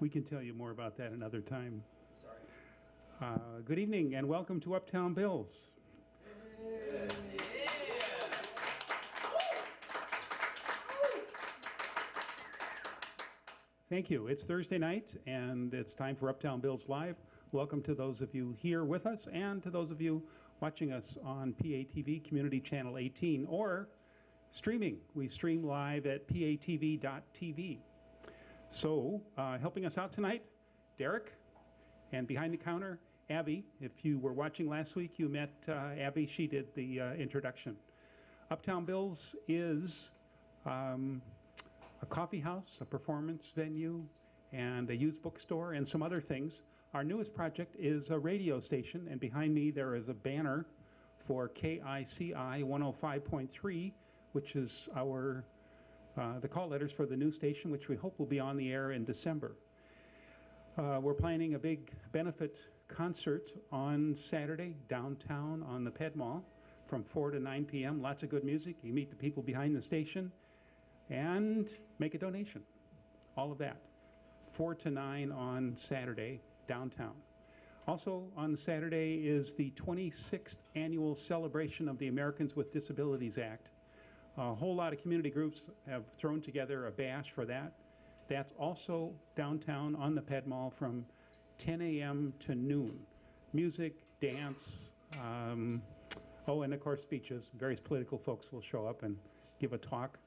We can tell you more about that another time. Sorry. Good evening and welcome to Uptown Bills. Thank you. It's Thursday night and it's time for Uptown Bills Live. Welcome to those of you here with us and to those of you watching us on PATV Community Channel 18 or streaming. We stream live at patv.tv. So, helping us out tonight, Derek, and behind the counter, Abby. If you were watching last week, you met Abby. She did the introduction. Uptown Bills is a coffee house, a performance venue, and a used bookstore, and some other things. Our newest project is a radio station, and behind me there is a banner for KICI 105.3, which is our the call letters for the new station, which we hope will be on the air in December. We're planning a big benefit concert on Saturday downtown on the Ped Mall from 4 to 9 p.m. Lots of good music. You meet the people behind the station and make a donation. All of that. 4 to 9 on Saturday downtown. Also on Saturday is the 26th annual celebration of the Americans with Disabilities Act. A whole lot of community groups have thrown together a bash for that. That's also downtown on the Ped Mall from 10 a.m. to noon. Music, dance, and of course speeches. Various political folks will show up and give a talk.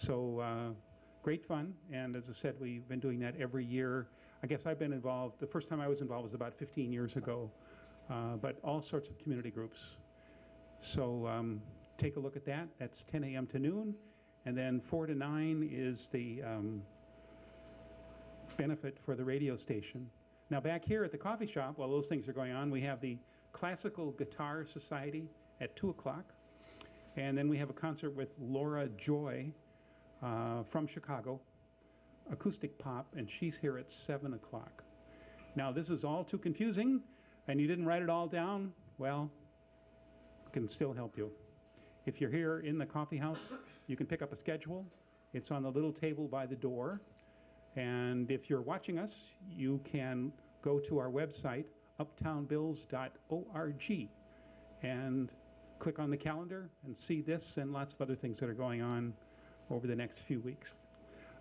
So great fun, and as I said, we've been doing that every year. I guess I've been involved, the first time I was involved was about 15 years ago, but all sorts of community groups. So take a look at that. That's 10 a.m. to noon, and then 4 to 9 is the benefit for the radio station. Now back here at the coffee shop, while those things are going on, we have the Classical Guitar Society at 2 o'clock, and then we have a concert with Laura Joy from Chicago, acoustic pop, and she's here at 7 o'clock. Now this is all too confusing, and you didn't write it all down. Well, I can still help you. If you're here in the coffee house, you can pick up a schedule. It's on the little table by the door. And if you're watching us, you can go to our website, uptownbills.org, and click on the calendar and see this and lots of other things that are going on over the next few weeks.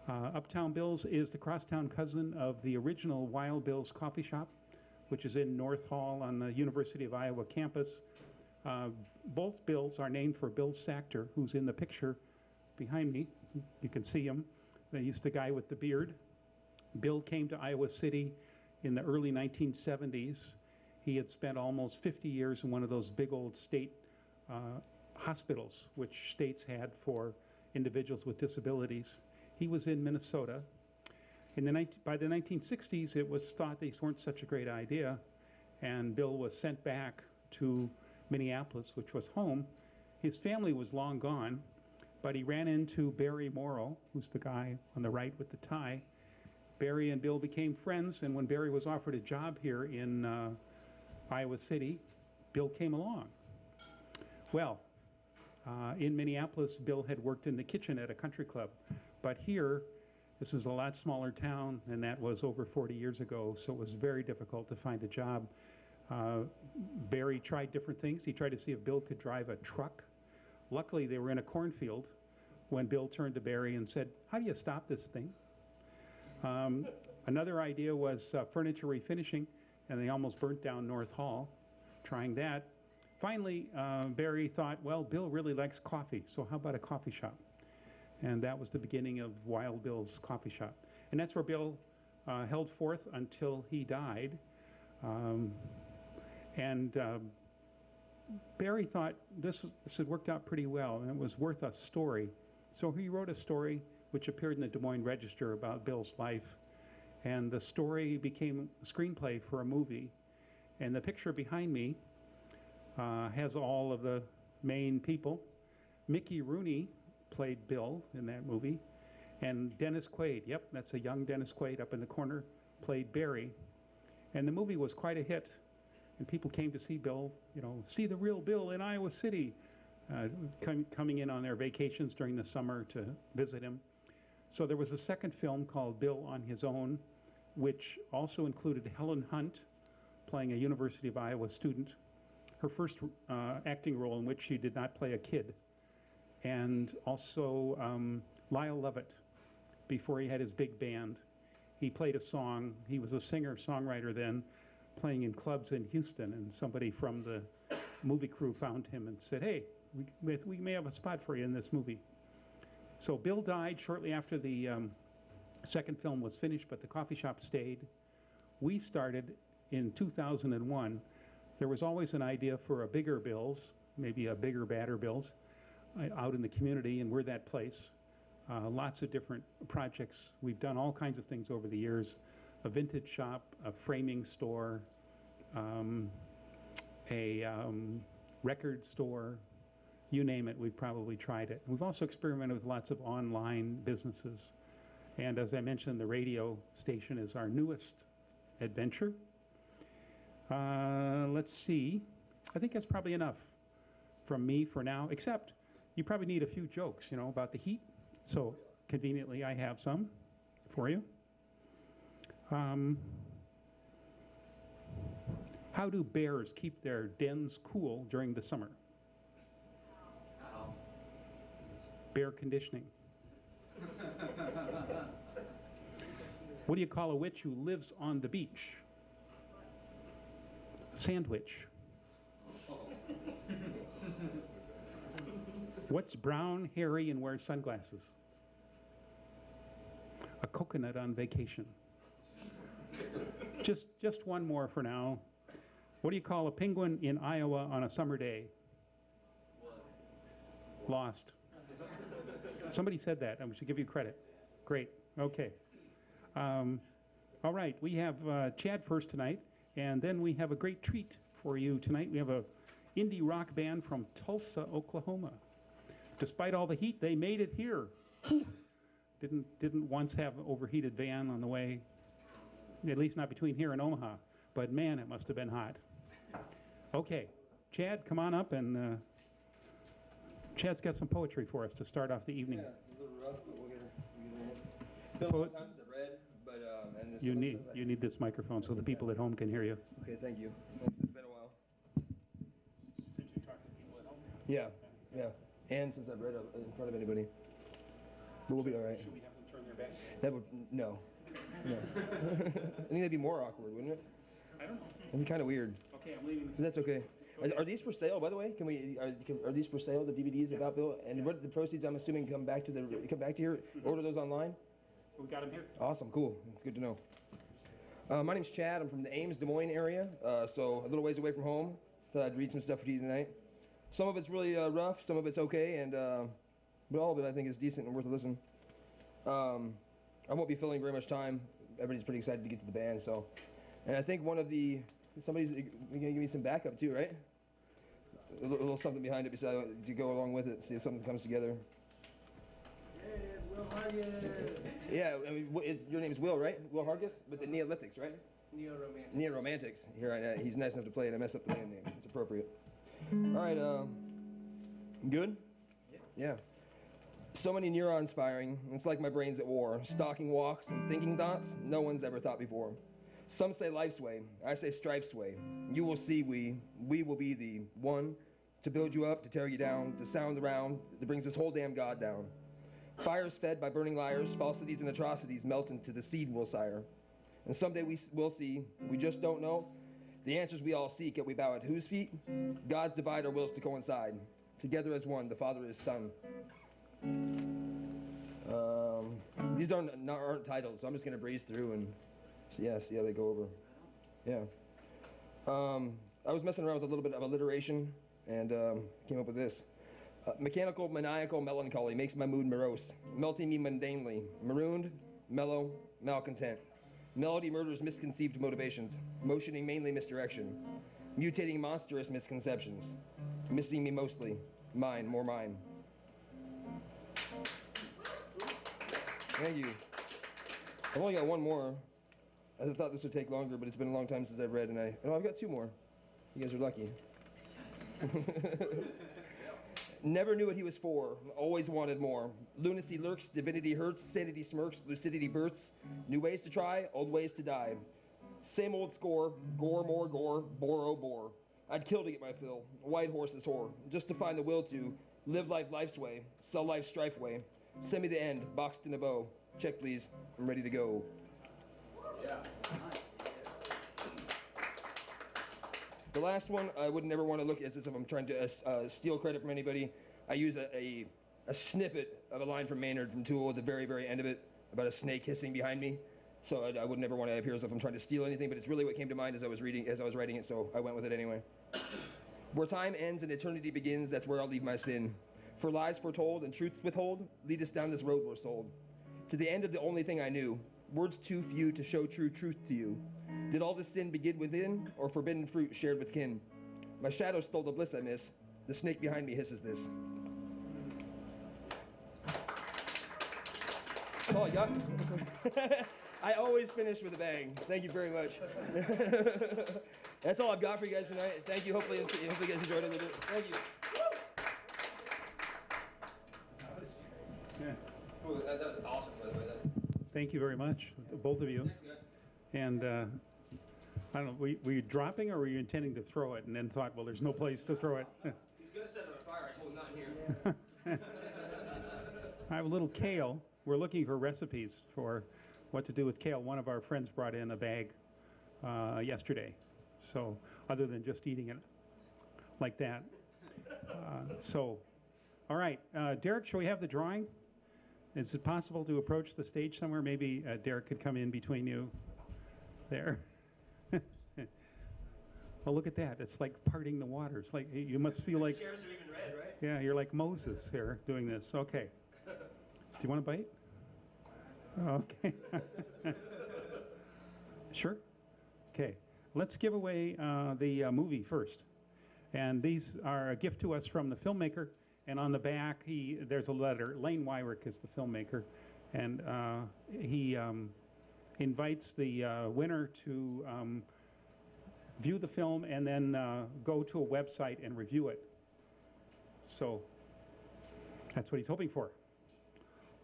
Uptown Bills is the crosstown cousin of the original Wild Bill's Coffee Shop, which is in North Hall on the University of Iowa campus. Both Bills are named for Bill Sachter, who's in the picture behind me. You can see him. He's the guy with the beard. Bill came to Iowa City in the early 1970s. He had spent almost 50 years in one of those big old state hospitals, which states had for individuals with disabilities. He was in Minnesota. By the 1960s, it was thought these weren't such a great idea, and Bill was sent back to Minneapolis, which was home. His family was long gone, but he ran into Barry Morrow, who's the guy on the right with the tie. Barry and Bill became friends, and when Barry was offered a job here in Iowa City, Bill came along. Well, in Minneapolis, Bill had worked in the kitchen at a country club, but here, this is a lot smaller town, and that was over 40 years ago, so it was very difficult to find a job. Barry tried different things. He tried to see if Bill could drive a truck. Luckily, they were in a cornfield when Bill turned to Barry and said, "How do you stop this thing?" Another idea was furniture refinishing, and they almost burnt down North Hall trying that. Finally, Barry thought, well, Bill really likes coffee, so how about a coffee shop? And that was the beginning of Wild Bill's Coffee Shop. And that's where Bill held forth until he died. Barry thought this had worked out pretty well, and it was worth a story. So he wrote a story which appeared in the Des Moines Register about Bill's life. And the story became a screenplay for a movie. And the picture behind me has all of the main people. Mickey Rooney played Bill in that movie. And Dennis Quaid, yep, that's a young Dennis Quaid up in the corner, played Barry. And the movie was quite a hit. And people came to see Bill, see the real Bill in Iowa City, coming in on their vacations during the summer to visit him. So there was a second film called Bill on His Own which also included Helen Hunt playing a University of Iowa student, her first acting role in which she did not play a kid, and also Lyle Lovett before he had his big band. He played a song. He was a singer-songwriter then, playing in clubs in Houston, and somebody from the movie crew found him and said, hey, we may have a spot for you in this movie. So Bill died shortly after the second film was finished, but the coffee shop stayed. We started in 2001. There was always an idea for a bigger Bill's, maybe a bigger, badder Bill's, out in the community, and we're that place. Lots of different projects. We've done all kinds of things over the years. A vintage shop, a framing store, a record store, you name it, we've probably tried it. We've also experimented with lots of online businesses. And as I mentioned, the radio station is our newest adventure. Let's see. I think that's probably enough from me for now, except you probably need a few jokes, you know, about the heat. So conveniently, I have some for you. How do bears keep their dens cool during the summer? Bear conditioning. What do you call a witch who lives on the beach? Sandwich. What's brown, hairy, and wears sunglasses? A coconut on vacation. Just one more for now. What do you call a penguin in Iowa on a summer day? Lost. Somebody said that. I should give you credit. Great. Okay. All right. We have Chad first tonight, and then we have a great treat for you tonight. We have a indie rock band from Tulsa, Oklahoma. Despite all the heat, they made it here. Didn't once have an overheated van on the way, at least not between here and Omaha. But man, it must have been hot. Okay, Chad, come on up, and Chad's got some poetry for us to start off the evening. Yeah, a little rough, but we'll get it. Been a long time since I've read, but and this You need this microphone so the people at home can hear you. Okay, thank you. Thanks. It's been a while. Since you talk to people at home. Yeah, yeah, and since I've read in front of anybody, but we'll be all right. Should we have them turn their backs? That would no. I think that'd be more awkward, wouldn't it? I don't know. It'd be kind of weird. Okay, I'm leaving. So that's okay. Are these for sale, by the way? Are these for sale? The DVDs about Bill, and what the proceeds? I'm assuming come back to here. Order those online. We got them here. Awesome, cool. It's good to know. My name's Chad. I'm from the Ames, Des Moines area, so a little ways away from home. Thought I'd read some stuff for you tonight. Some of it's really rough, some of it's okay, and but all of it I think is decent and worth a listen. I won't be filling very much time. Everybody's pretty excited to get to the band, so. And I think somebody's gonna give me some backup too, right? A little something behind it beside to go along with it, see if something comes together. Hey, it's Will Hargis. Yeah, I mean, your name is Will, right? Will Hargis with the Neolithics, right? Neo-romantic. Neoromantics. Here, he's nice enough to play it. I messed up the band name. It's appropriate. All right, good? Yeah. So many neurons firing. It's like my brain's at war. Stalking walks and thinking thoughts no one's ever thought before. Some say life's way. I say strife's way. You will see we will be the one to build you up, to tear you down, to sound the round that brings this whole damn God down. Fires fed by burning liars, falsities and atrocities melt into the seed we'll sire. And someday we'll see, we just don't know, the answers we all seek, yet we bow at whose feet? God's divide our wills to coincide. Together as one, the Father is Son. These aren't titles, so I'm just going to breeze through and see how they go over. Yeah. I was messing around with a little bit of alliteration and came up with this. Mechanical, maniacal melancholy makes my mood morose, melting me mundanely. Marooned, mellow, malcontent. Melody murders misconceived motivations, motioning mainly misdirection. Mutating monstrous misconceptions. Missing me mostly. Mine, more mine. Thank you. I've only got one more. I thought this would take longer, but it's been a long time since I've read, and I've got two more. You guys are lucky. Never knew what he was for, always wanted more. Lunacy lurks, divinity hurts, sanity smirks, lucidity bursts. New ways to try, old ways to die. Same old score, gore more gore, bore oh bore. I'd kill to get my fill, white horse's whore, just to find the will to live life life's way, sell life strife way. Send me the end, boxed in a bow. Check please, I'm ready to go. Yeah. The last one, I would never want to look as if I'm trying to steal credit from anybody. I use a snippet of a line from Maynard from Tool at the very, very end of it about a snake hissing behind me. So I would never want to appear as if I'm trying to steal anything, but it's really what came to mind as I was writing it, so I went with it anyway. Where time ends and eternity begins, that's where I'll leave my sin. For lies foretold and truths withhold, lead us down this road we're sold. To the end of the only thing I knew, words too few to show true truth to you. Did all this sin begin within, or forbidden fruit shared with kin? My shadow stole the bliss I miss. The snake behind me hisses this. Oh, I got I always finish with a bang. Thank you very much. That's all I've got for you guys tonight. Thank you. Hopefully you guys enjoyed it a little bit. Thank you. Yeah. Ooh, that was awesome, by the way. Thank you very much, both of you. Thanks, guys. And I don't know, were you dropping or were you intending to throw it and then thought, well, there's no place to throw it? He's going to set it on fire. I told him not in here. I have a little kale. We're looking for recipes for what to do with kale. One of our friends brought in a bag yesterday. So other than just eating it like that. All right. Derek, shall we have the drawing? Is it possible to approach the stage somewhere? Maybe Derek could come in between you there. Well, look at that. It's like parting the waters. Like you must feel like... Chairs are even red, right? Yeah, you're like Moses here doing this. Okay. Do you want a bite? Okay. Sure? Okay. Let's give away the movie first. And these are a gift to us from the filmmaker. And on the back, there's a letter. Lane Wyrick is the filmmaker. And he invites the winner to view the film and then go to a website and review it. So that's what he's hoping for.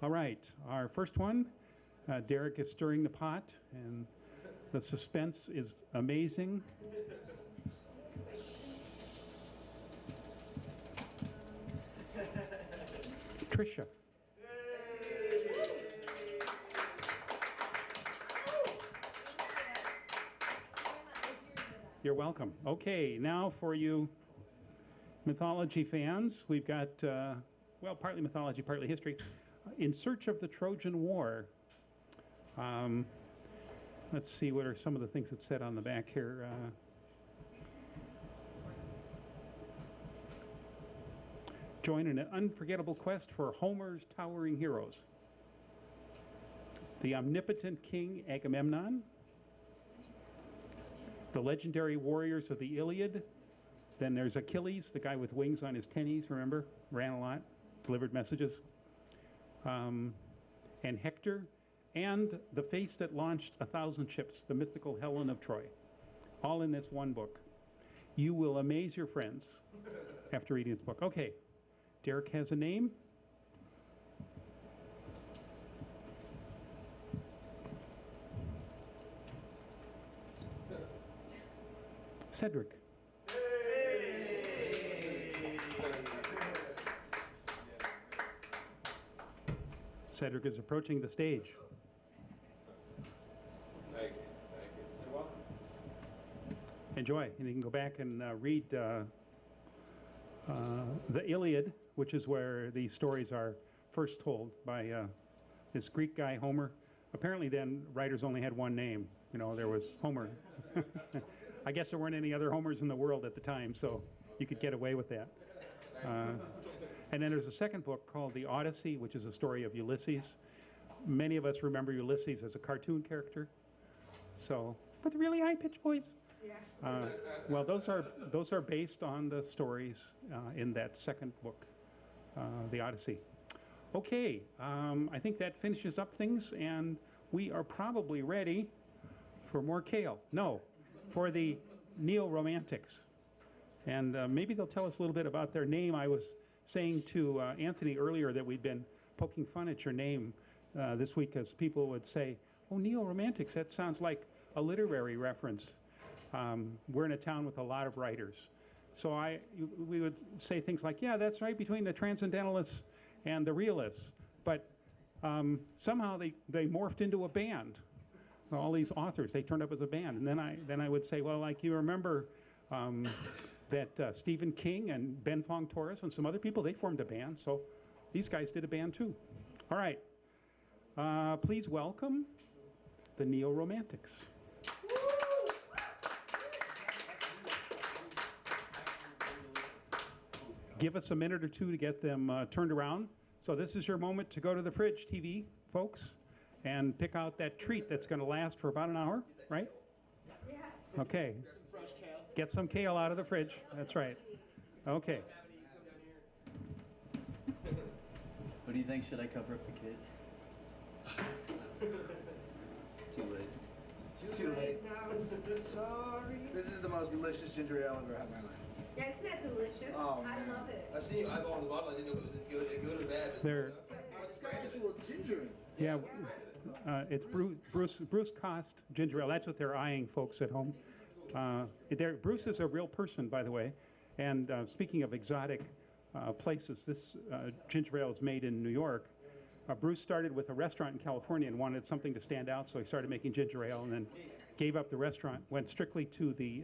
All right, our first one, Derek is stirring the pot, and the suspense is amazing. Tricia. You're welcome. Okay, now for you mythology fans, we've got, well, partly mythology, partly history. In Search of the Trojan War. Let's see, what are some of the things that said on the back here? Join in an unforgettable quest for Homer's towering heroes. The omnipotent king Agamemnon. The legendary warriors of the Iliad. Then there's Achilles, the guy with wings on his tennies, remember? Ran a lot, delivered messages. And Hector, and the face that launched 1,000 ships, the mythical Helen of Troy. All in this one book. You will amaze your friends after reading this book. Okay, Derek has a name. Cedric. Cedric is approaching the stage. Thank you. You're welcome. Enjoy, and you can go back and read the Iliad, which is where the stories are first told by this Greek guy, Homer. Apparently then, writers only had one name. You know, there was Homer. I guess there weren't any other Homers in the world at the time, so you could get away with that. And then there's a second book called The Odyssey, which is a story of Ulysses. Many of us remember Ulysses as a cartoon character. So, with really high-pitched voice. Yeah. Well, those are based on the stories in that second book, The Odyssey. Okay, I think that finishes up things, and we are probably ready for more Kale. No, for the Neo-Romantics. And maybe they'll tell us a little bit about their name. I was saying to Anthony earlier that we'd been poking fun at your name this week, because people would say, "Oh, neo-romantics, that sounds like a literary reference." We're in a town with a lot of writers. So we would say things like, "Yeah, that's right, between the transcendentalists and the realists." But somehow they morphed into a band. All these authors, they turned up as a band. And then I would say, well, like, you remember that Stephen King and Ben Fong Torres and some other people, they formed a band. So these guys did a band too. All right. Please welcome the Neo-Romantics. Give us a minute or two to get them turned around. So this is your moment to go to the fridge, TV folks, and pick out that treat that's going to last for about an hour, right? Yes. Okay. Get some kale out of the fridge. That's right. Okay. What do you think? Should I cover up the kid? It's too late. It's too late. Sorry. This is the most delicious ginger ale I've ever had in my life. Yeah, isn't that delicious? Oh, I man. love it. I see you eyeballing the bottle. I didn't know if it was good or bad. But There. what's It's the got brand of it? actual ginger in it. Yeah. It's Bruce Cost ginger ale. That's what they're eyeing, folks at home. Bruce is a real person, by the way. And speaking of exotic places, this ginger ale is made in New York. Bruce started with a restaurant in California and wanted something to stand out, so he started making ginger ale and then gave up the restaurant, went strictly to the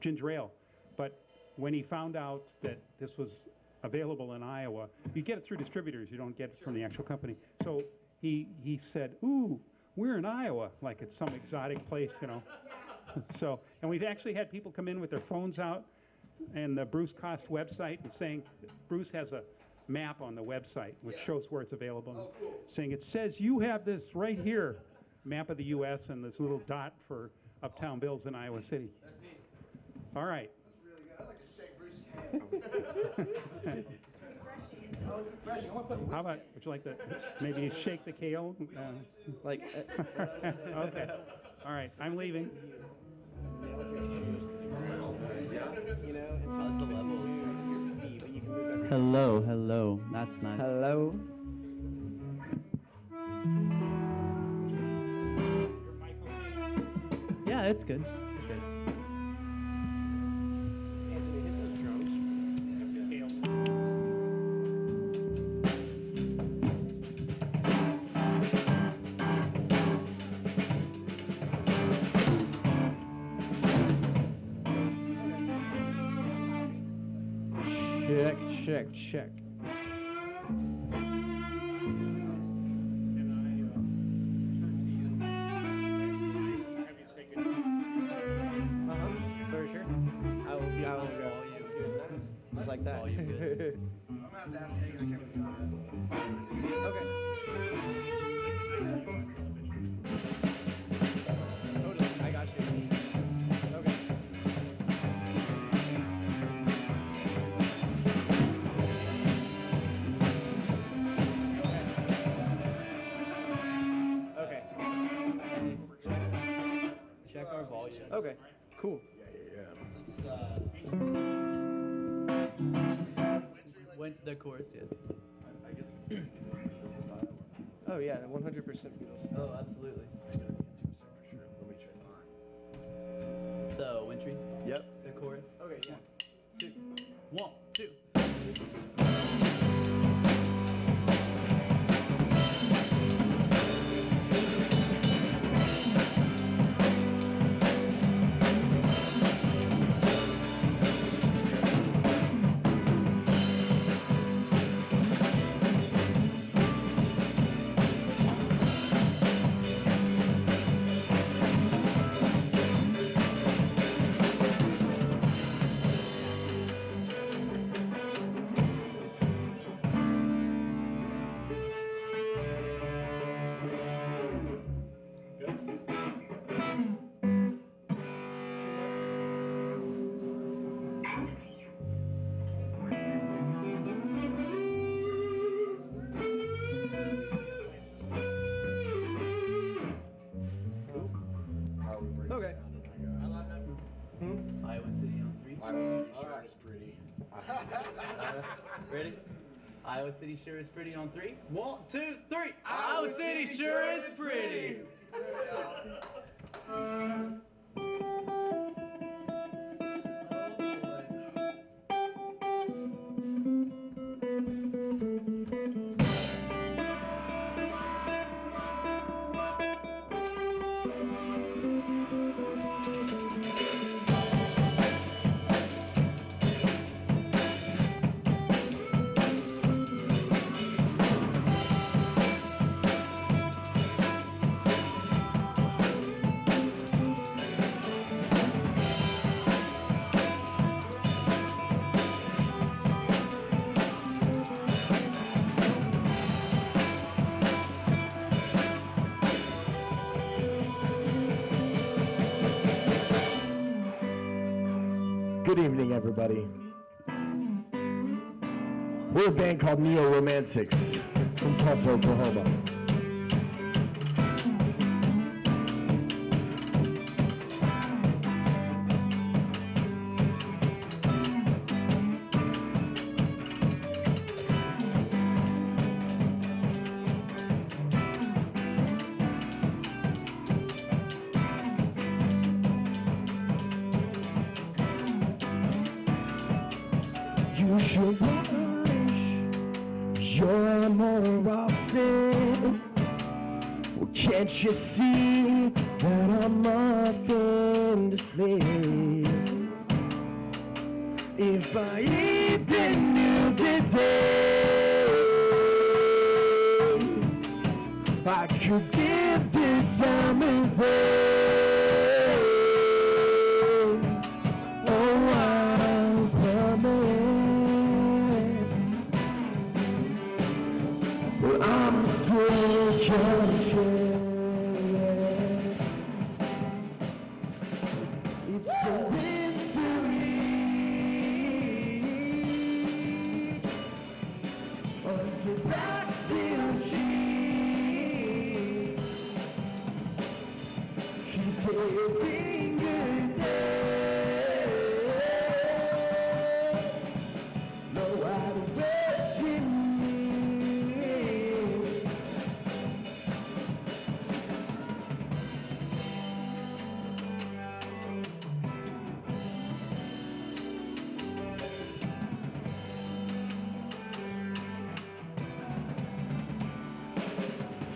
ginger ale. But when he found out that this was available in Iowa, you get it through distributors, you don't get it from the actual company. So he said, "Ooh, we're in Iowa," like it's some exotic place, you know. So, and we've actually had people come in with their phones out and the Bruce Cost website and saying, Bruce has a map on the website which shows where it's available, saying it says you have this right here, map of the U.S. and this little dot for Uptown Bills in Iowa City. That's neat. All right. That's really good. I'd like to shake Bruce's hand. Refreshing, isn't it? Oh, it's refreshing. I want to put How about, would you like to maybe shake the kale? Like, Okay. All right, I'm leaving. how's the levels? Hello, hello. That's nice. Hello. Yeah, it's good. It's good. Anthony, hit those drums. Check. For sure. I will go. Just like that. All you good. I'm going to have to ask Hagen. I can't tell you. Okay. Totally. I got you. Okay. Okay. Check our volume. Okay. Cool. When the chorus, yeah. Oh yeah, 100% Beatles. Oh, absolutely. So, Wintry? Yep. The chorus? Okay, yeah. 2, 1, 2. Ready? Iowa City sure is pretty on 3. 1, 2, 3. Iowa City sure is pretty. Good evening, everybody. We're a band called Neo Romantics from Tulsa, Oklahoma. You should wash your more often. Well, can't you see that I'm often to sleep? If I even knew the days, I could give the time of day. Oh, I promise. I'm still captured. It's a mystery until back till she's saving good day. No matter where she is.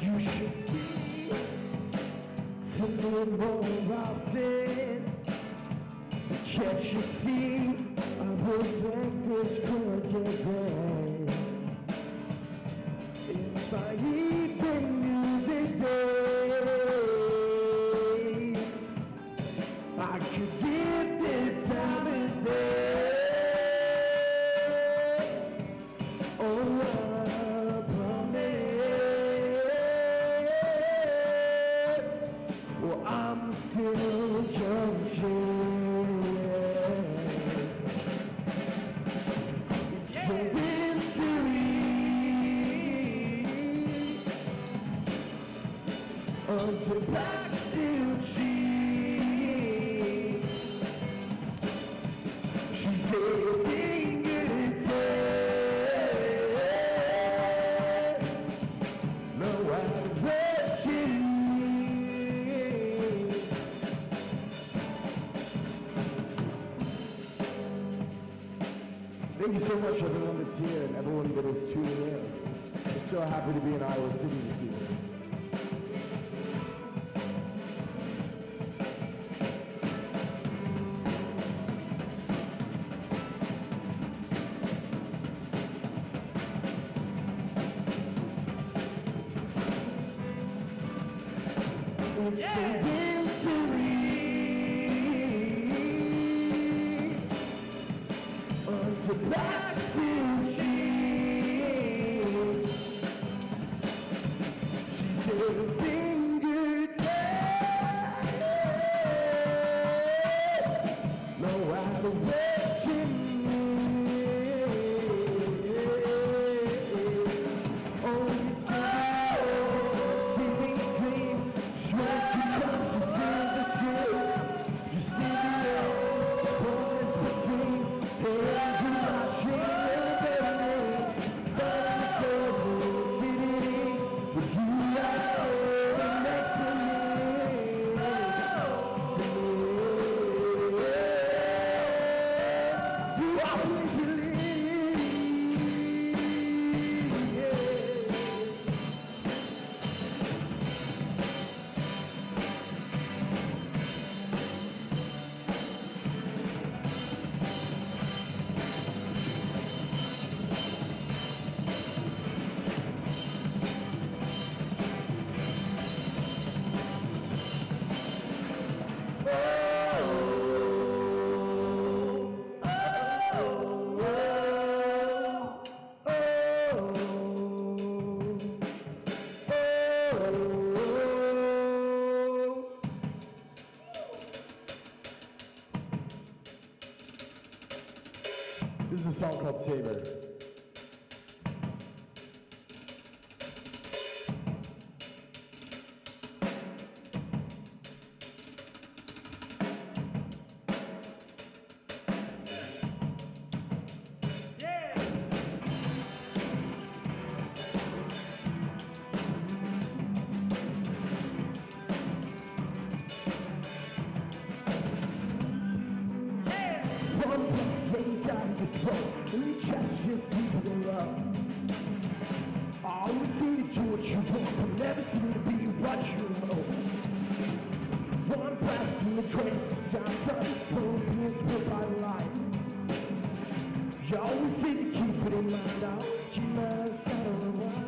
You should see something more often. Can't you see I will make this crooked way? If I even knew the days, I could give this time and day. Oh, I promise. Well, I'm still young. It's a mystery until back till she's saving good day. No matter where she is. Thank you so much, everyone that's here and everyone that is tuning in. I'm so happy to be in Iowa City this evening. It's a mystery until back till she's saving good day. No matter where she is. Oh, you see, saving dream. You see the This is a song called Saber. One place ain't out of control, and your chest just keep it up. Always seem to do what you want, but never seem to be what you know. One blast in the crazy sky, being split by light. You always seem to keep it in mind, I'll keep my side on the line.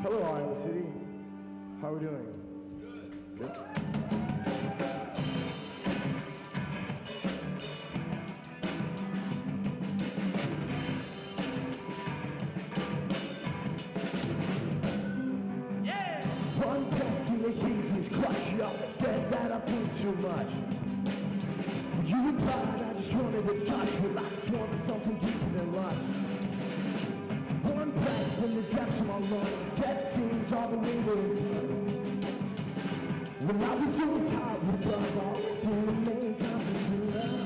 Hello, Iowa City. How are we doing? Good. One text in the easiest crush, y'all said that I put too much. You replied, I just wanted to touch you, I just wanted something deeper than lust. One blast in the depths of my lungs, that seems all the way to when I was always hot with love, I always seemed to make up with love.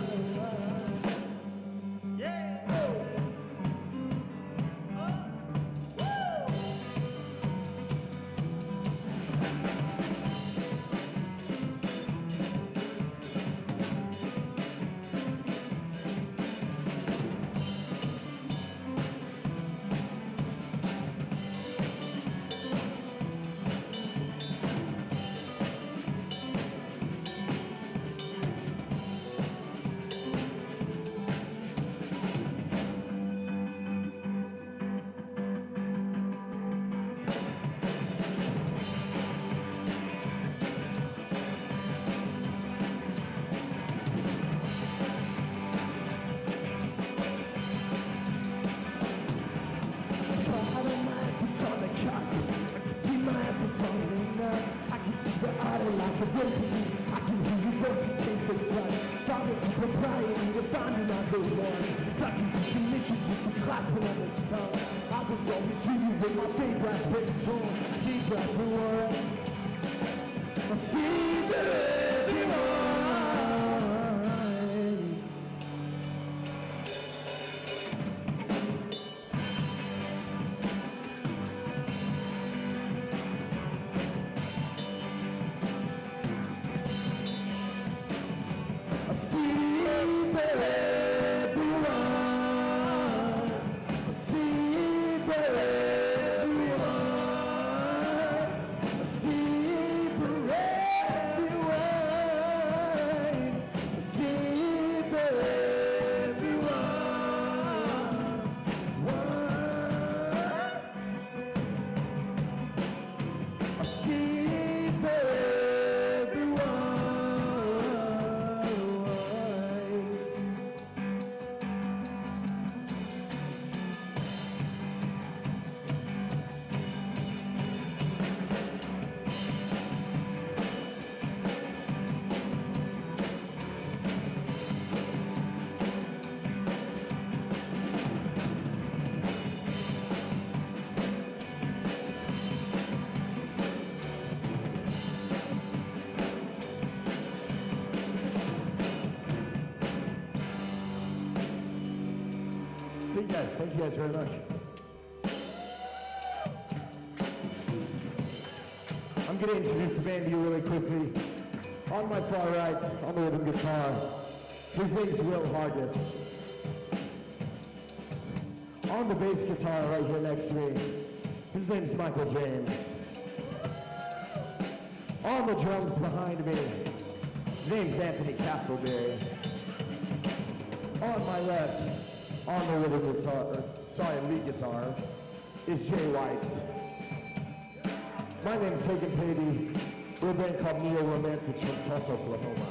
Thank you guys very much. I'm going to introduce the band to you really quickly. On my far right, on the rhythm guitar, his name is Will Hargis. On the bass guitar right here next to me, his name is Michael James. On the drums behind me, his name is Anthony Castleberry. On my left, on the little guitar, lead guitar, is Jay White. My name's Hagen Patey. We're a band called Neo Romantics from Tulsa, Oklahoma.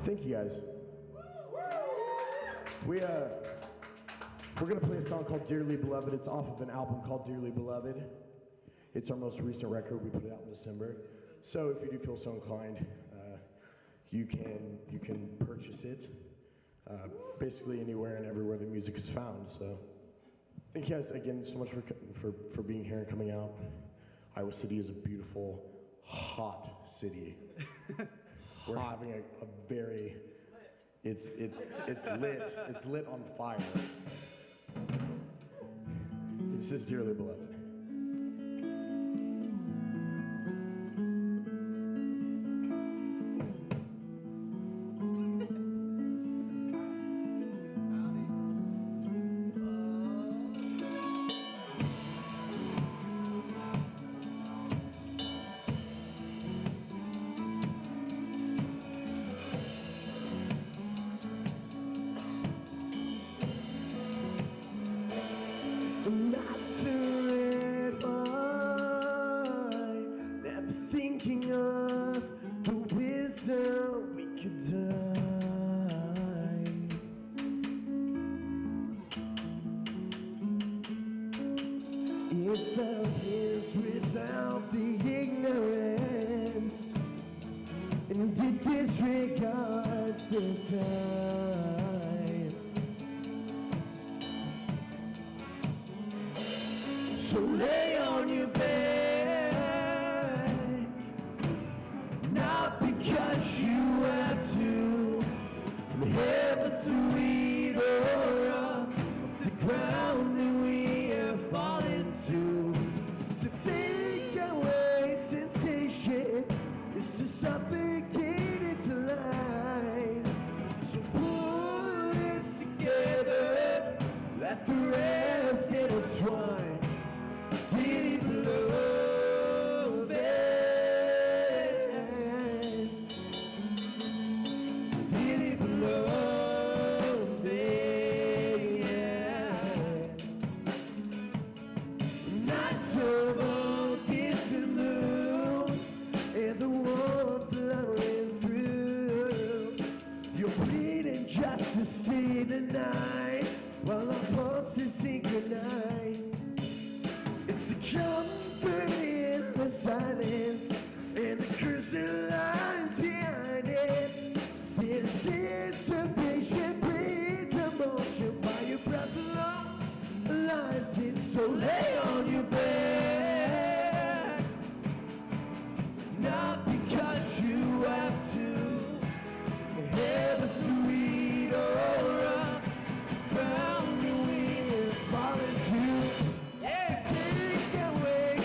Thank you guys. We're gonna play a song called Dearly Beloved. It's off of an album called Dearly Beloved. It's our most recent record. We put it out in December. So if you do feel so inclined, you can purchase it basically anywhere and everywhere the music is found. So thank you guys again so much for being here and coming out. Iowa City is a beautiful, hot city. We're having a very, it's lit. It's lit on fire. This is Dearly Beloved. Not to red wine, never thinking of the wisdom we could die. It felt his without the ignorance, and did disregard the time. So lay on your back, not because you have to, have a sweet aura of the ground that we have fallen to. To take away sensation is to suffocate its life. So put it together, let the rest intertwine. Dearly beloved, dearly beloved, not so focused the moon and the warmth flowing through. You're bleeding just to stay the night while our pulses synchronize. Jumper in the silence and the cursing lines behind it. The anticipation breeds emotion by your breath alone aligns it. So lay on your back, not because you have to, have a sweet aura found you in falling to. Take away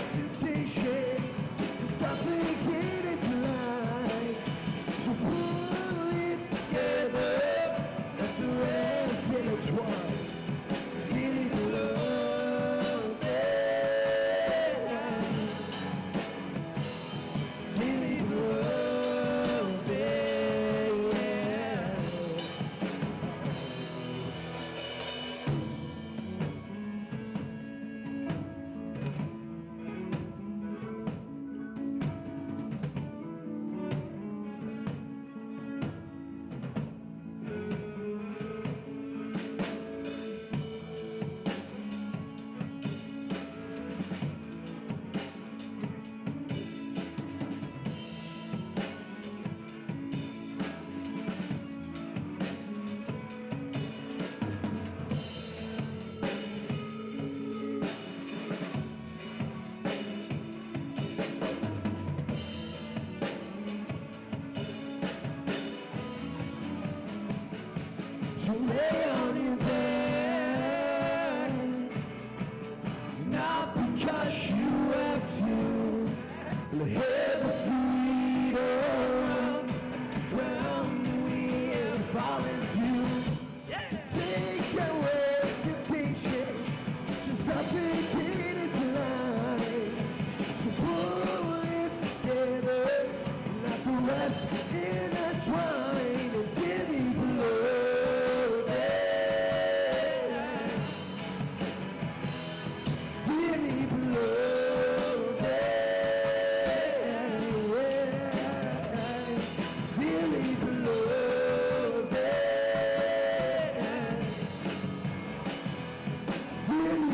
to lay on your bed. Not because you have to have a sweet around, drown we have fallen to. Take away temptation, to suffocated life. So pull it together, not the rest intertwined and dearly beloved. Dearly beloved. Dearly beloved. Dearly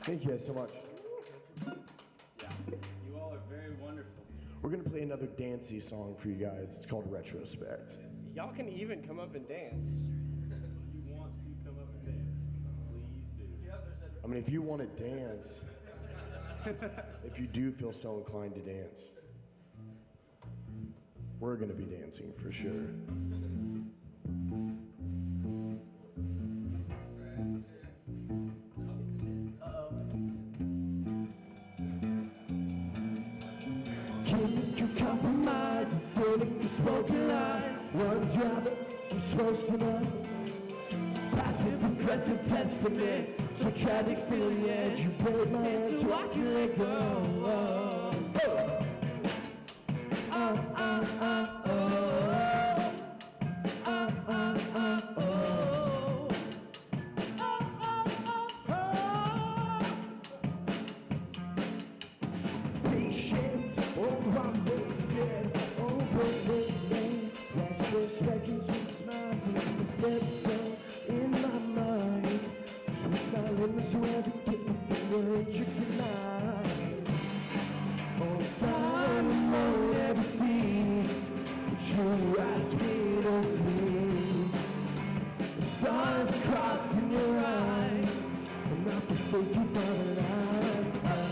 Thank you guys so much. Yeah, you all are very wonderful. We're gonna play another dancey song for you guys. It's called Retrospect. Y'all can even come up and dance. Who wants to come up and dance? Please do. I mean, if you want to dance, if you do feel so inclined to dance, we're gonna be dancing for sure. Can't you compromise and selling your spoken lies? One job you're supposed to know. Passive aggressive testament, so tragic still the edge. You break my hand so I can let go. Patience, oh I'm wasted, oh broken. Retrospect is just smiles and deception in my mind. Sweet my lips so everything the word you can lie. Oh, time won't ever cease, but you ask me to sleep. The stars crossed in your eyes, and I forsake you for the last time.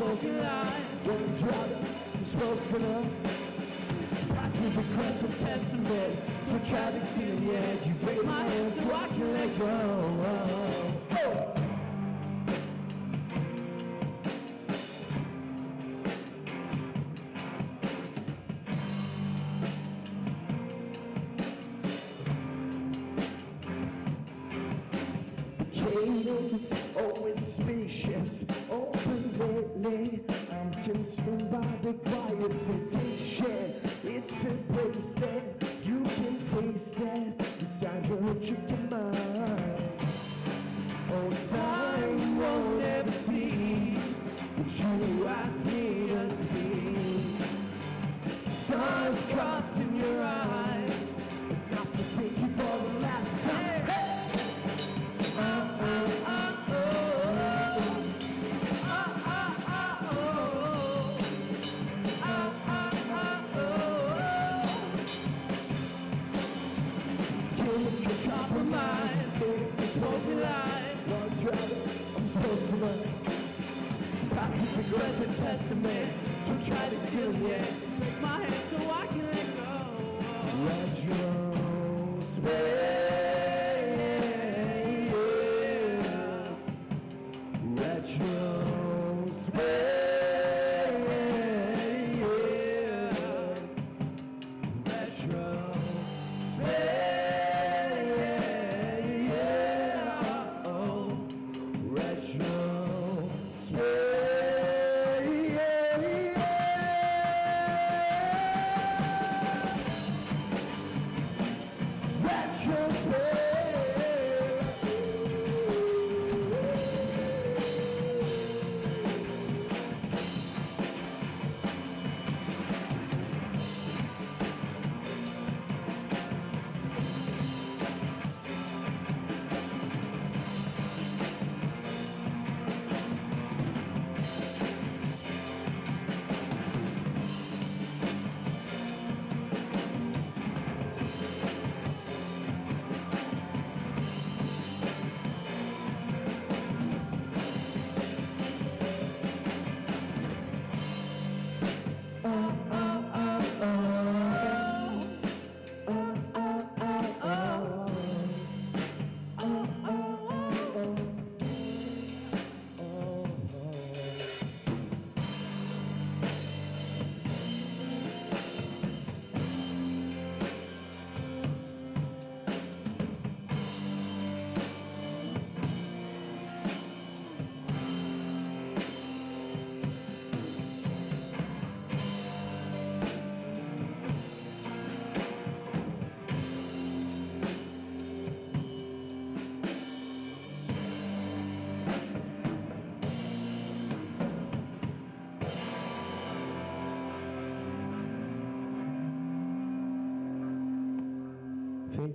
Spoken lie, one drop, spoken up. Passive aggressive testament, so tragic to the edge. You break my hand so I can let go. Cadence, always spacious, open lately. I'm consumed by the quiet sensation. It's embracing, you can taste it inside your chicken mind. Oh, time won't ever cease, but you ask me to speak. Stars crossed in your eyes, not to take you for the last time. Hey! Aggressive testament, so try to kill me. Take my hand so I can let go.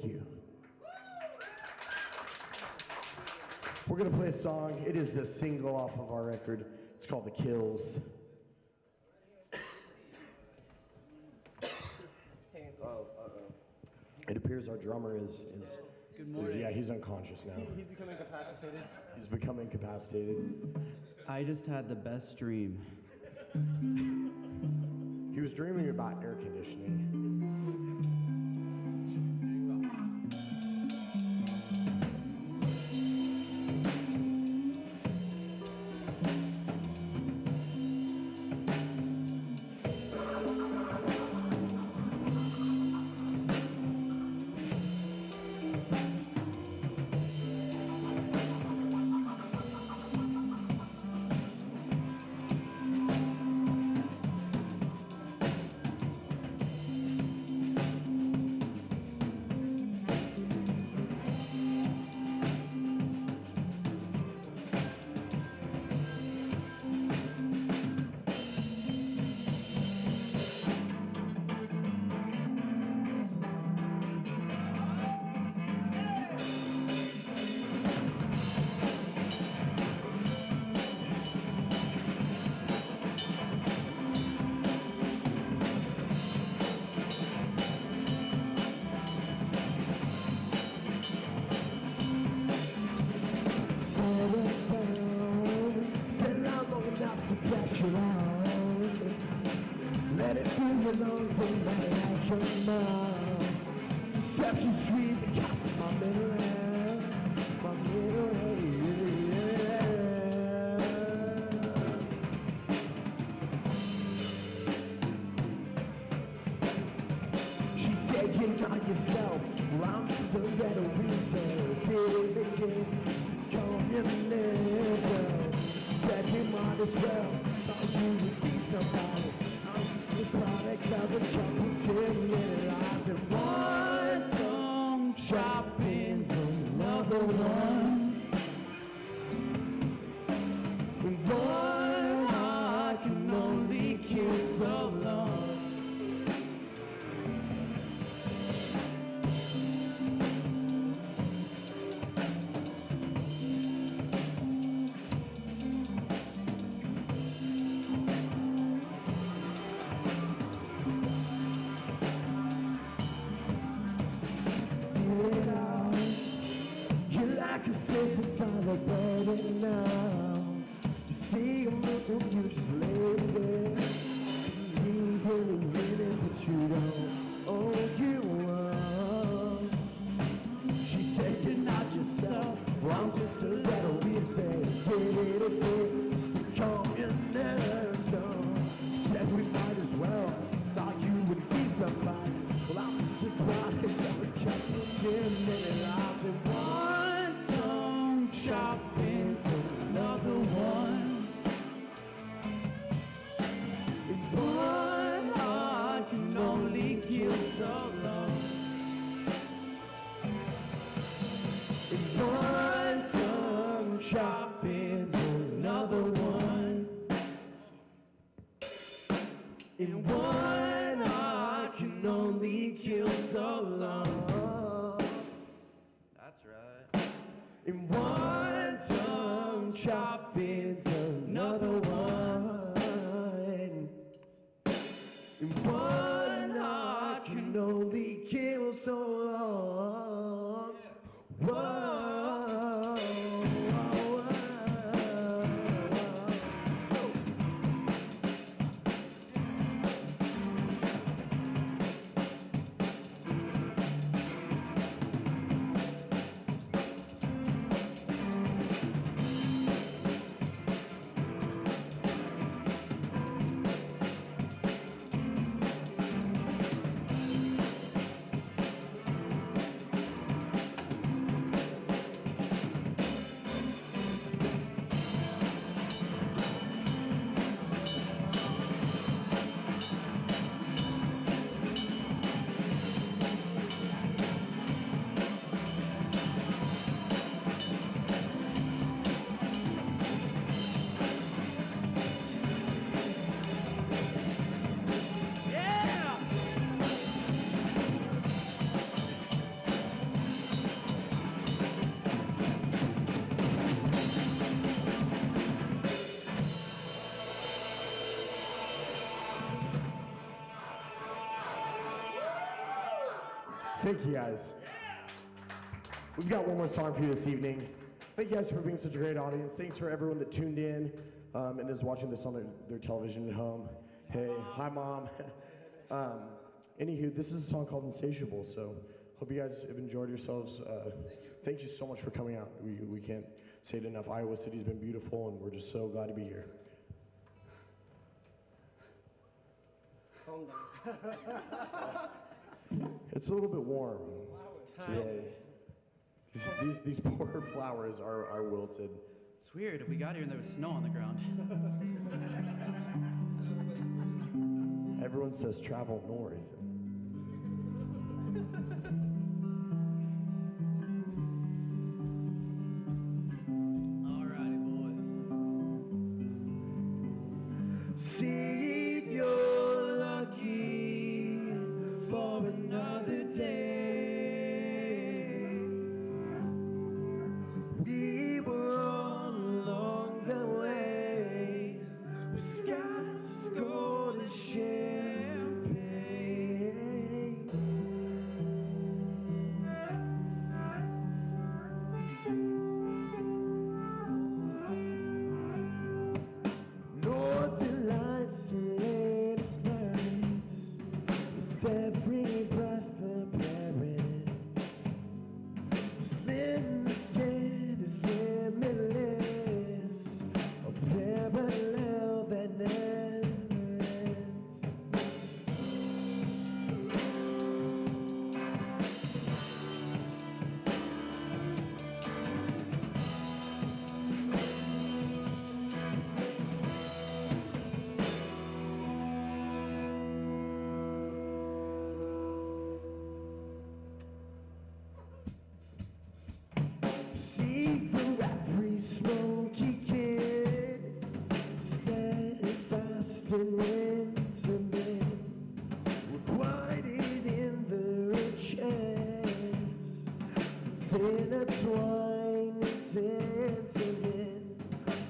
Thank you. We're gonna play a song. It is the single off of our record. It's called The Kills. It appears our drummer is Good morning. yeah, he's unconscious now. He's become incapacitated. He's become incapacitated. I just had the best dream. He was dreaming about air conditioning. Let it fill your lungs and let it out your mouth. Deception sweet, the cost of my middle air, my middle air. She said you're not yourself, well I'm just a better reason. Communism, said you might as well, thought you would be somebody. The product of a capitalism lies in one song, shopping's another one. One heart can only kill so long. Inside the burden now. You see a look of you just lay there. You really win it, but you don't. Oh, you are. She said you're not yourself. Well, I'm just a better reason. Did it again, just to calm your nerves down. Said we might as well. Thought you would be somebody. Well, I'm just a product of a capitalism and lies in one tongue. Shopping's another one. One heart can only kill so long. One tongue. Shopping's another one. And one heart can only kill so long. That's right. In one tongue, shopping's another one. In one heart can only kill so long. Whoa. Thank you guys. We've got one more song for you this evening. Thank you guys for being such a great audience. Thanks for everyone that tuned in and is watching this on their television at home. Hey, hi mom. Anywho, this is a song called Insatiable, so hope you guys have enjoyed yourselves. Thank you so much for coming out. We can't say it enough. Iowa City's been beautiful, and we're just so glad to be here. Calm down. It's a little bit warm today. These poor flowers are wilted. It's weird. We got here and there was snow on the ground. Everyone says travel north. Alrighty, boys. See if you're lucky for another day. We were all along the way with skies as gold as champagne. Northern lights, the latest nights, with every breath preparing. Slim skin is limitless, a parallel that never ends. See through every smoky kiss, steadfast and intimate, requited in the rich air, intertwined and sentiment,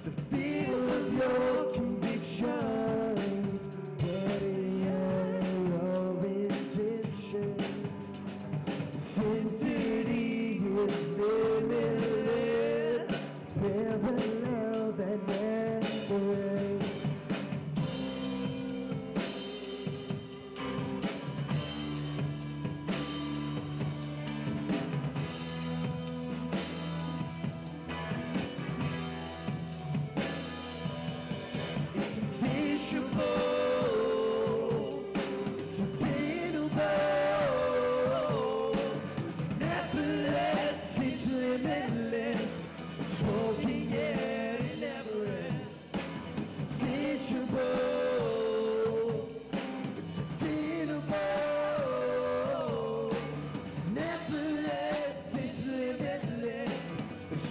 the feel of your convictions, getting your intention. Sanctity is limitless, parallel that never ends. It's insatiable, it's attainable, nevertheless it's limitless, smoking air it never ends. It's insatiable, it's attainable, nevertheless it's limitless,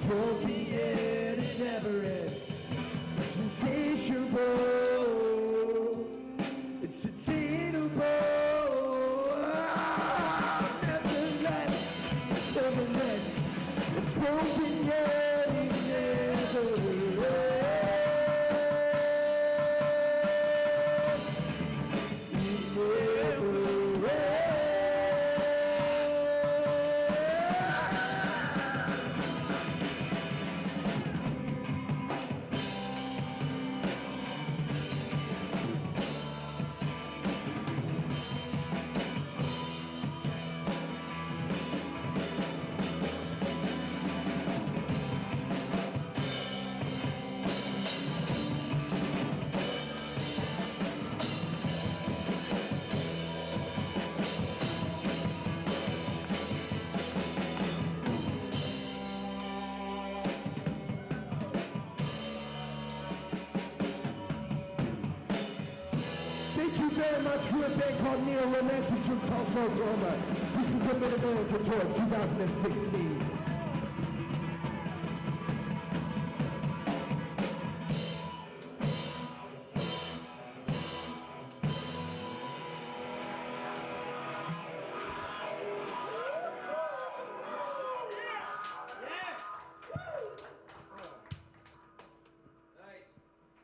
smoking air it never ends. Insatiable, it's attainable, nevertheless, nevertheless, it's broken yet it never ends. It never ends. Thank you very much for a band called Neo Romantics from Tulsa, Oklahoma. This is the Mid-America Tour 2016.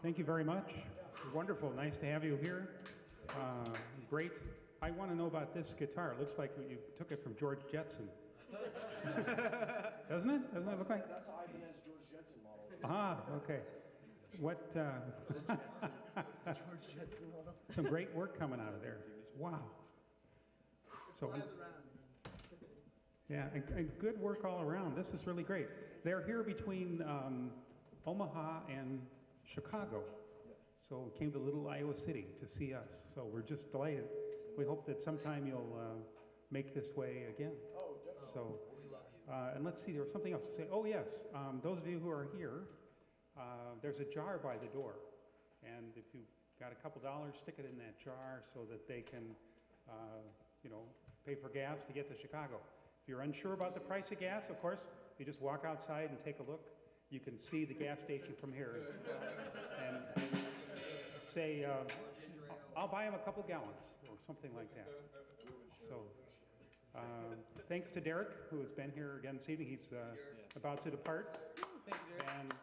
Thank you very much. Wonderful. Nice to have you here. Great I want to know about this guitar. It looks like you took it from George Jetson. Doesn't it? Doesn't it look like? That's a Ibanez George Jetson model. Ah, okay. What? Some great work coming out of there. Wow. So, Flies around. yeah, and good work all around. This is really great. They're here between Omaha and Chicago. So came to Little Iowa City to see us. So we're just delighted. We hope that sometime you'll make this way again. Oh, definitely. So, and let's see, there was something else to say. Oh, yes, those of you who are here, there's a jar by the door. And if you've got a couple dollars, stick it in that jar so that they can, pay for gas to get to Chicago. If you're unsure about the price of gas, of course, you just walk outside and take a look. You can see the gas station from here. And say, I'll buy him a couple gallons or something like that. So, thanks to Derek, who has been here again this evening. He's about to depart. And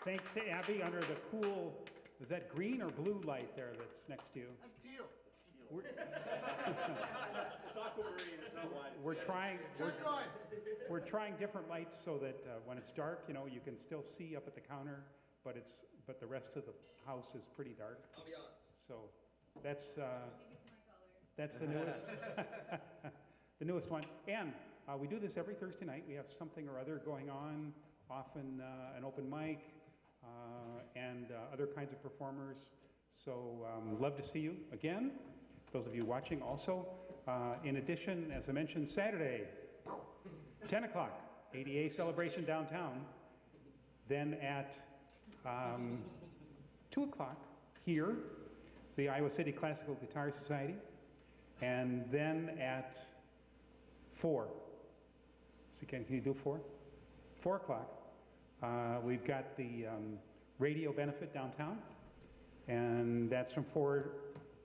thanks to Abby under the cool, is that green or blue light there that's next to you? That's teal. It's aquamarine, it's not white. We're trying different lights so that when it's dark, you can still see up at the counter, but the rest of the house is pretty dark. Ambiance. So that's the newest the newest one. And we do this every Thursday night. We have something or other going on, often an open mic and other kinds of performers. So love to see you again. Those of you watching also. In addition, as I mentioned, Saturday, 10 o'clock, ADA celebration downtown. Then at 2 o'clock here, the Iowa City Classical Guitar Society. And then at 4. So can you do 4? 4 o'clock, we've got the radio benefit downtown. And that's from 4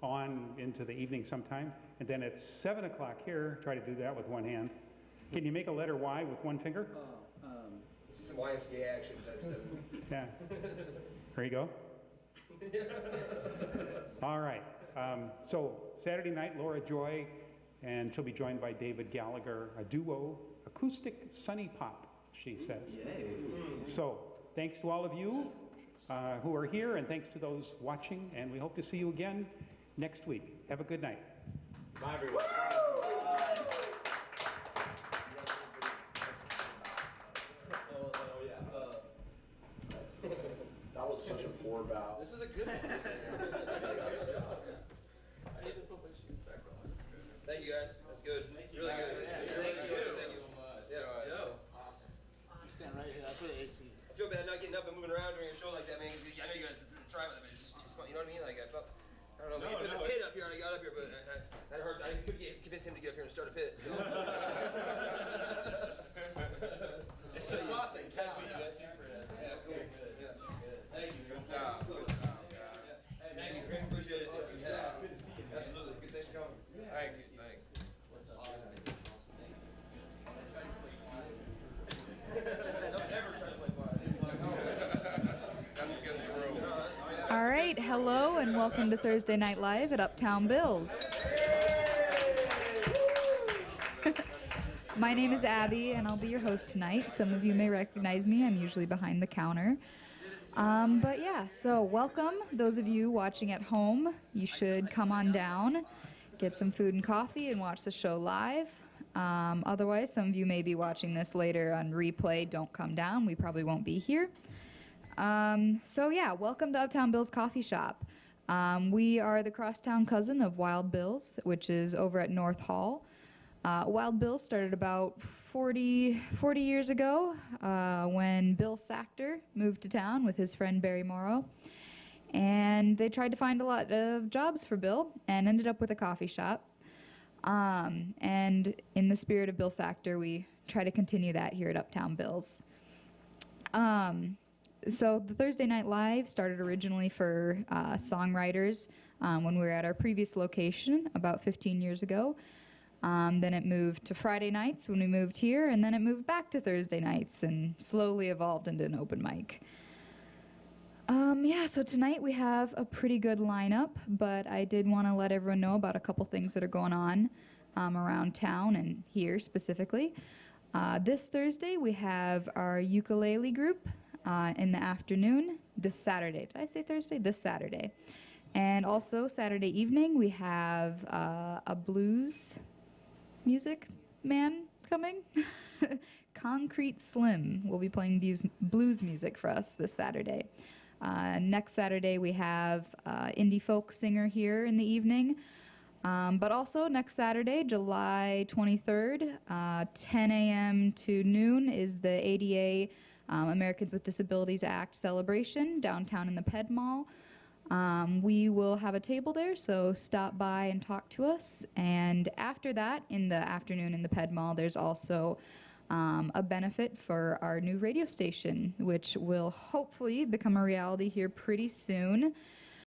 on into the evening sometime. And then at 7 o'clock here, try to do that with one hand. Can you make a letter Y with one finger? See some YMCA action type sevens. Yeah. There you go. All right. So Saturday night, Laura Joy, and she'll be joined by David Gallagher, a duo, acoustic sunny pop, she says. Yay. So thanks to all of you who are here, and thanks to those watching, and we hope to see you again next week. Have a good night. Bye, everyone. That was such a poor bow. This is a good one. Thank you guys. That's good. Really good. Thank you. Thank you. Yeah. Awesome. You stand right here. That's where the AC is. I feel bad not getting up and moving around during a show like that, man. 'Cause I know you guys try with it, but it's just too small. You know what I mean? Like I felt. I don't know. If there's a pit up here, and I got up here, but that hurt. I couldn't convince him to get up here and start a pit. So. It's a lot thing. Catch me. Yeah, cool. Yeah. Thank you. Good job. Good job, guys. Thank you. Great. Appreciate it. Yeah. Good to see you. Absolutely. Good. Thanks for coming. Thank you. Thank you. Awesome. Never try to play quiet. That's against the rule. All right, hello and welcome to Thursday Night Live at Uptown Bill's. My name is Abby and I'll be your host tonight. Some of you may recognize me, I'm usually behind the counter. But yeah, so welcome. Those of you watching at home, you should come on down, get some food and coffee and watch the show live. Otherwise, some of you may be watching this later on replay. Don't come down, we probably won't be here. So yeah, welcome to Uptown Bill's Coffee Shop. We are the crosstown cousin of Wild Bill's, which is over at North Hall. Wild Bill's started about 40 years ago when Bill Sachter moved to town with his friend Barry Morrow. And they tried to find a lot of jobs for Bill and ended up with a coffee shop. And in the spirit of Bill Sachter, we try to continue that here at Uptown Bill's. So the Thursday Night Live started originally for songwriters when we were at our previous location about 15 years ago. Then it moved to Friday nights when we moved here, and then it moved back to Thursday nights and slowly evolved into an open mic. Yeah, so tonight we have a pretty good lineup, but I did want to let everyone know about a couple things that are going on around town and here specifically. This Thursday we have our ukulele group in the afternoon. This Saturday. Did I say Thursday? This Saturday. And also Saturday evening we have a blues music man coming. Concrete Slim will be playing blues music for us this Saturday. Next Saturday we have indie folk singer here in the evening. But also next Saturday, July 23rd, 10 a.m. to noon is the ADA Americans with Disabilities Act celebration downtown in the Ped Mall. We will have a table there, so stop by and talk to us. And after that, in the afternoon in the Ped Mall, there's also a benefit for our new radio station, which will hopefully become a reality here pretty soon.